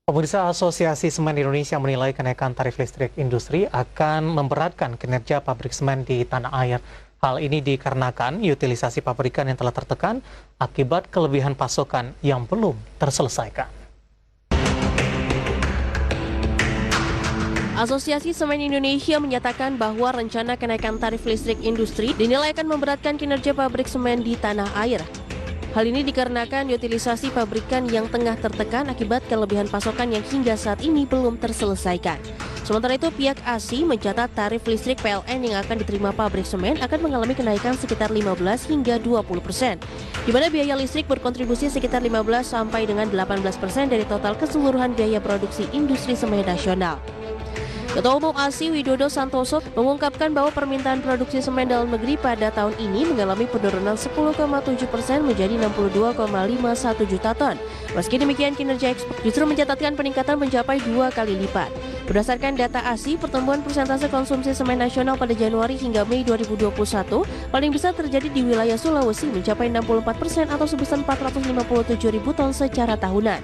Pemirsa Asosiasi Semen Indonesia menilai kenaikan tarif listrik industri akan memberatkan kinerja pabrik semen di tanah air. Hal ini dikarenakan utilisasi pabrikan yang telah tertekan akibat kelebihan pasokan yang belum terselesaikan. Asosiasi Semen Indonesia menyatakan bahwa rencana kenaikan tarif listrik industri dinilai akan memberatkan kinerja pabrik semen di tanah air. Hal ini dikarenakan utilisasi pabrikan yang tengah tertekan akibat kelebihan pasokan yang hingga saat ini belum terselesaikan. Sementara itu, pihak ASI mencatat tarif listrik PLN yang akan diterima pabrik semen akan mengalami kenaikan sekitar 15 hingga 20%, di mana biaya listrik berkontribusi sekitar 15 sampai dengan 18% dari total keseluruhan biaya produksi industri semen nasional. Ketua Umum ASI Widodo Santoso mengungkapkan bahwa permintaan produksi semen dalam negeri pada tahun ini mengalami penurunan 10,7% menjadi 62,51 juta ton. Meski demikian, kinerja ekspor justru mencatatkan peningkatan mencapai 2 kali lipat. Berdasarkan data ASI, pertumbuhan persentase konsumsi semen nasional pada Januari hingga Mei 2021 paling besar terjadi di wilayah Sulawesi mencapai 64% atau sebesar 457 ribu ton secara tahunan.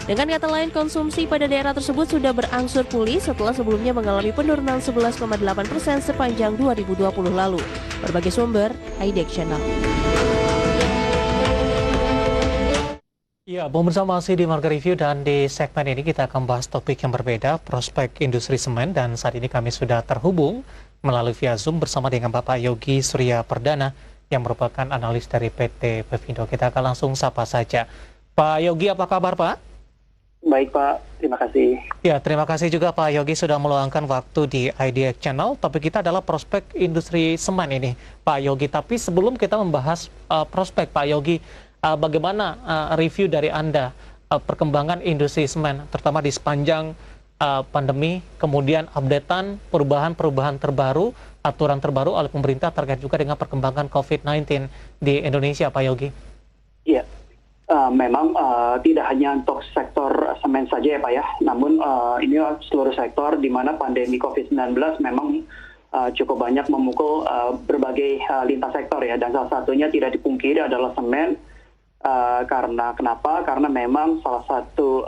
Dengan kata lain, konsumsi pada daerah tersebut sudah berangsur pulih setelah sebelumnya mengalami penurunan 11,8% sepanjang 2020 lalu. Berbagai sumber, Haidek Channel. Ya, pemirsa masih di Marga Review dan di segmen ini kita akan bahas topik yang berbeda, prospek industri semen, dan saat ini kami sudah terhubung melalui via Zoom bersama dengan Bapak Yogi Surya Perdana yang merupakan analis dari PT Pevindo. Kita akan langsung sapa saja. Pak Yogi, apa kabar Pak? Baik Pak, terima kasih. Ya, terima kasih juga Pak Yogi sudah meluangkan waktu di IDX Channel. Topik kita adalah prospek industri semen ini, Pak Yogi. Tapi sebelum kita membahas prospek, Pak Yogi, bagaimana review dari Anda perkembangan industri semen, terutama di sepanjang pandemi, kemudian updatean perubahan-perubahan terbaru, aturan terbaru oleh pemerintah terkait juga dengan perkembangan COVID-19 di Indonesia, Pak Yogi? Iya. Memang tidak hanya untuk sektor semen saja ya Pak ya, namun ini seluruh sektor di mana pandemi COVID-19 memang cukup banyak memukul berbagai lintas sektor ya, dan salah satunya tidak dipungkiri adalah semen. Karena kenapa? Karena memang salah satu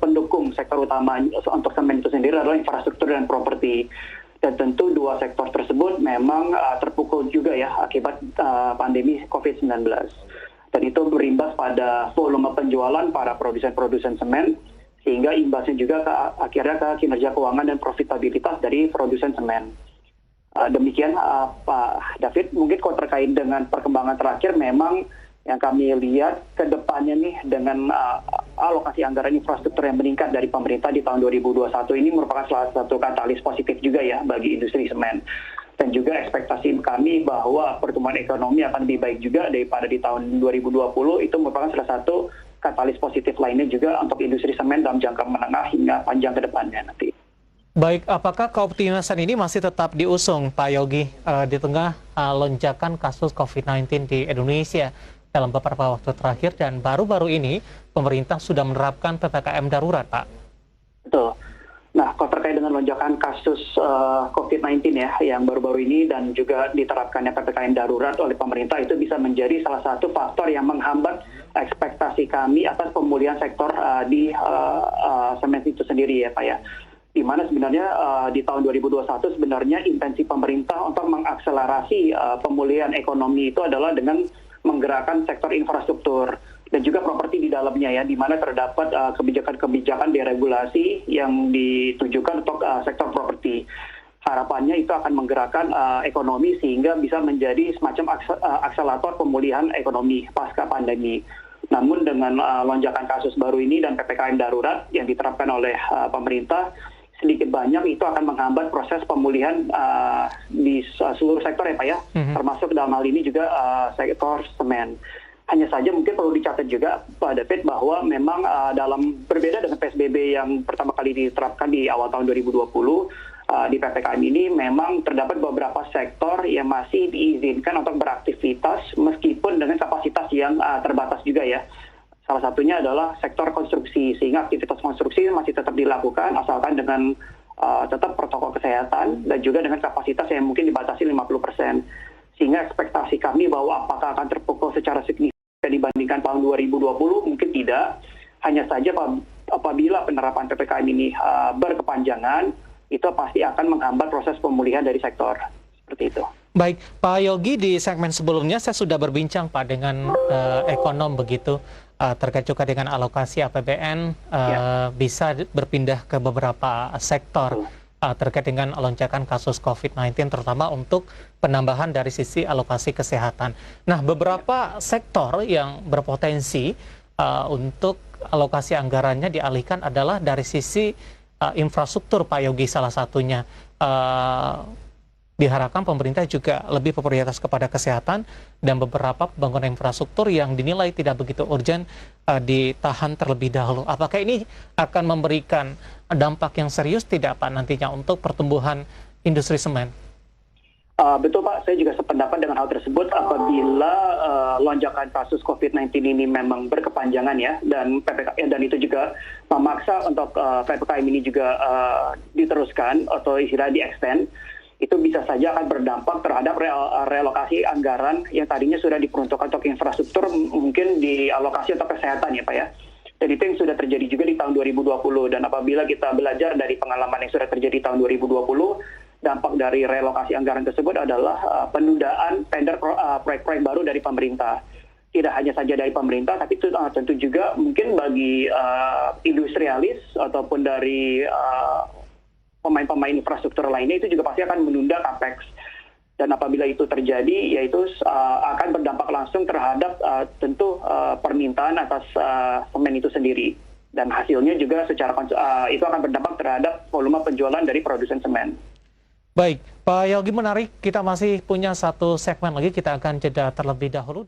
pendukung sektor utama untuk semen itu sendiri adalah infrastruktur dan properti. Dan tentu dua sektor tersebut memang terpukul juga ya akibat pandemi COVID-19. Dan itu berimbas pada volume penjualan para produsen-produsen semen, sehingga imbasnya juga akhirnya ke kinerja keuangan dan profitabilitas dari produsen semen. Demikian Pak David, mungkin kalau terkait dengan perkembangan terakhir, memang yang kami lihat ke depannya nih dengan alokasi anggaran infrastruktur yang meningkat dari pemerintah di tahun 2021 ini merupakan salah satu katalis positif juga ya bagi industri semen. Dan juga ekspektasi kami bahwa pertumbuhan ekonomi akan lebih baik juga daripada di tahun 2020, itu merupakan salah satu katalis positif lainnya juga untuk industri semen dalam jangka menengah hingga panjang ke depannya nanti. Baik, apakah keoptimisan ini masih tetap diusung, Pak Yogi, di tengah lonjakan kasus COVID-19 di Indonesia dalam beberapa waktu terakhir, dan baru-baru ini pemerintah sudah menerapkan PPKM darurat, Pak? Betul. Nah, kalau terkait dengan lonjakan kasus COVID-19 ya, yang baru-baru ini dan juga diterapkannya PPKM darurat oleh pemerintah, itu bisa menjadi salah satu faktor yang menghambat ekspektasi kami atas pemulihan sektor di semen itu sendiri ya Pak ya. Di mana sebenarnya di tahun 2021 sebenarnya intensi pemerintah untuk mengakselerasi pemulihan ekonomi itu adalah dengan menggerakkan sektor infrastruktur dan juga properti di dalamnya ya, di mana terdapat kebijakan-kebijakan deregulasi yang ditujukan untuk sektor properti. Harapannya itu akan menggerakkan ekonomi sehingga bisa menjadi semacam akselerator pemulihan ekonomi pasca pandemi. Namun dengan lonjakan kasus baru ini dan PPKM darurat yang diterapkan oleh pemerintah, sedikit banyak itu akan menghambat proses pemulihan di seluruh sektor ya Pak ya, termasuk dalam hal ini juga sektor semen. Hanya saja mungkin perlu dicatat juga Pak David bahwa memang dalam berbeda dengan PSBB yang pertama kali diterapkan di awal tahun 2020, di PPKM ini memang terdapat beberapa sektor yang masih diizinkan untuk beraktivitas meskipun dengan kapasitas yang terbatas juga ya. Salah satunya adalah sektor konstruksi, sehingga aktivitas konstruksi masih tetap dilakukan asalkan dengan tetap protokol kesehatan dan juga dengan kapasitas yang mungkin dibatasi 50%. Sehingga ekspektasi kami bahwa apakah akan terpukul secara signifikan dibandingkan tahun 2020 mungkin tidak. Hanya saja apabila penerapan PPKM ini berkepanjangan, itu pasti akan menghambat proses pemulihan dari sektor. Seperti itu. Baik, Pak Yogi, di segmen sebelumnya saya sudah berbincang Pak dengan ekonom begitu terkait juga dengan alokasi APBN bisa berpindah ke beberapa sektor terkait dengan lonjakan kasus COVID-19 terutama untuk penambahan dari sisi alokasi kesehatan. Nah, beberapa sektor yang berpotensi untuk alokasi anggarannya dialihkan adalah dari sisi infrastruktur, Pak Yogi, salah satunya. Diharapkan pemerintah juga lebih berprioritas kepada kesehatan dan beberapa pembangunan infrastruktur yang dinilai tidak begitu urgent ditahan terlebih dahulu. Apakah ini akan memberikan dampak yang serius tidak Pak nantinya untuk pertumbuhan industri semen? Betul Pak, saya juga sependapat dengan hal tersebut apabila lonjakan kasus COVID-19 ini memang berkepanjangan ya, dan itu juga memaksa untuk PPKM ini juga diteruskan atau istilahnya di-extend, itu bisa saja akan berdampak terhadap relokasi anggaran yang tadinya sudah diperuntukkan untuk infrastruktur mungkin dialokasi untuk kesehatan ya Pak ya. Dan itu yang sudah terjadi juga di tahun 2020, dan apabila kita belajar dari pengalaman yang sudah terjadi tahun 2020, dampak dari relokasi anggaran tersebut adalah penundaan tender proyek-proyek baru dari pemerintah. Tidak hanya saja dari pemerintah, tapi itu tentu juga mungkin bagi industrialis ataupun dari pemain-pemain infrastruktur lainnya, itu juga pasti akan menunda capex. Dan apabila itu terjadi, yaitu akan berdampak langsung terhadap tentu permintaan atas semen itu sendiri. Dan hasilnya juga secara itu akan berdampak terhadap volume penjualan dari produsen semen. Baik, Pak Yogi, menarik. Kita masih punya satu segmen lagi, kita akan jeda terlebih dahulu.